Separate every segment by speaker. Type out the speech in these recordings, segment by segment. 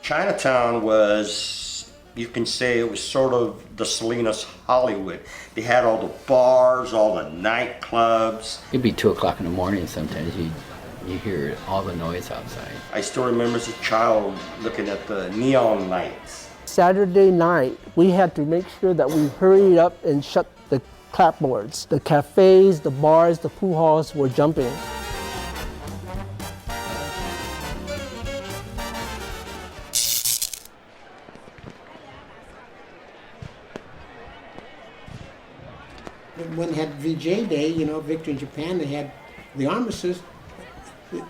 Speaker 1: Chinatown was, you can say it was sort of the Salinas Hollywood. They had all the bars, all the nightclubs.
Speaker 2: It'd be 2 o'clock in the morning sometimes. You hear all the noise outside.
Speaker 1: I still remember as a child looking at the neon lights.
Speaker 3: Saturday night, we had to make sure that we hurried up and shut the clapboards. The cafes, the bars, the pool halls were jumping.
Speaker 4: When they had VJ Day, you know, Victory in Japan, they had the armistice.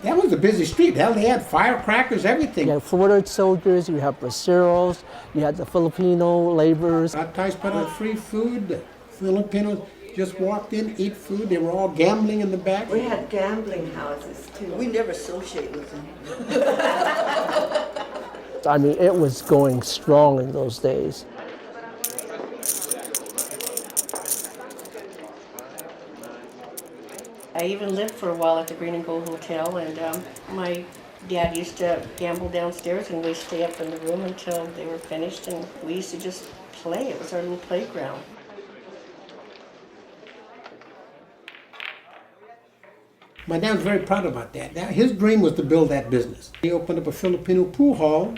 Speaker 4: That was a busy street. Hell, they had firecrackers, everything.
Speaker 3: You had Florida soldiers, you had braceros, you had the Filipino laborers.
Speaker 4: Baptized put out free food. The Filipinos just walked in, ate food. They were all gambling in the back.
Speaker 5: We had gambling houses too. We never associate with them.
Speaker 3: I mean, it was going strong in those days.
Speaker 6: I even lived for a while at the Green and Gold Hotel, and my dad used to gamble downstairs, and we'd stay up in the room until they were finished, and we used to just play. It was our little playground.
Speaker 4: My dad was very proud about that. His dream was to build that business. He opened up a Filipino pool hall,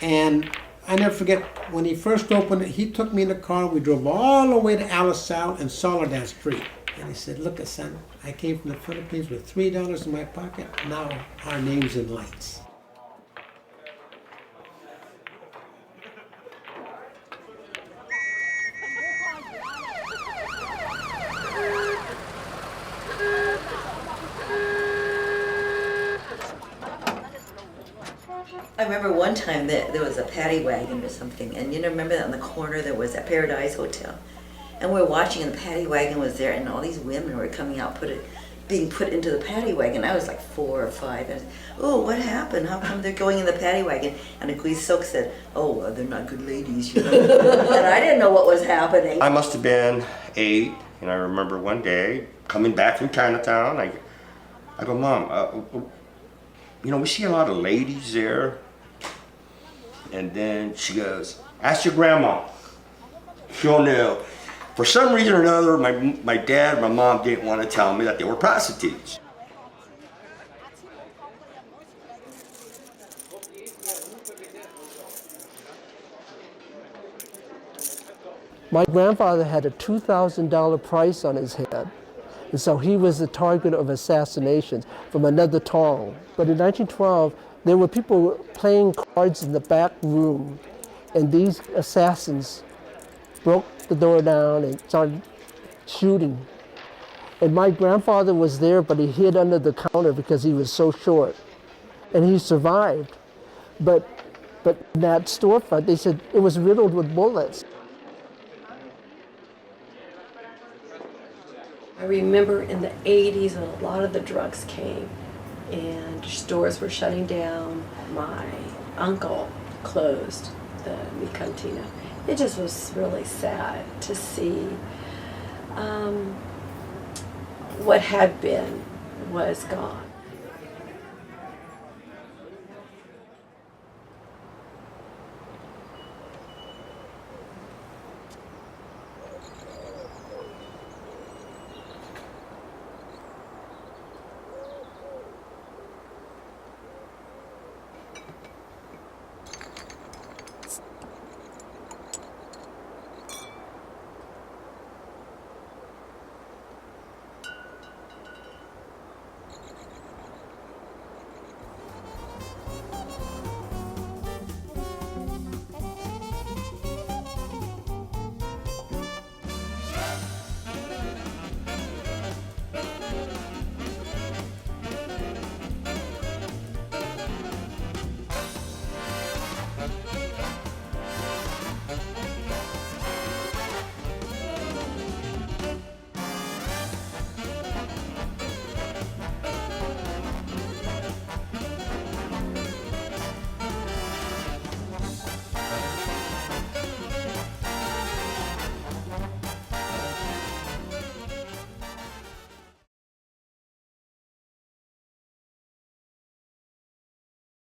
Speaker 4: and I never forget when he first opened it, he took me in the car, we drove all the way to Alisal and Soledad Street. And he said, look, son, I came from the Philippines with $3 in my pocket. Now our name's in lights.
Speaker 5: I remember one time that there was a paddy wagon or something, and you know, remember that on the corner there was a Paradise Hotel. And we were watching, and the paddy wagon was there, and all these women were coming out, being put into the paddy wagon. I was like 4 or 5. And oh, what happened? How come they're going in the paddy wagon? And Agui Silk said, oh, well, they're not good ladies, you know. And I didn't know what was happening.
Speaker 1: I must have been 8, and I remember one day coming back from Chinatown. I go, Mom, you know, we see a lot of ladies there. And then she goes, ask your grandma. She'll know. For some reason or another, my dad and my mom didn't want to tell me that they were prostitutes.
Speaker 3: My grandfather had a $2,000 price on his head, and so he was the target of assassinations from another town. But in 1912, there were people playing cards in the back room, and these assassins broke the door down and started shooting. And my grandfather was there, but he hid under the counter because he was so short. And he survived. But in that storefront, they said it was riddled with bullets.
Speaker 6: I remember in the 80s when a lot of the drugs came and stores were shutting down. My uncle closed the Mi Cantina. It just was really sad to see what had been was gone.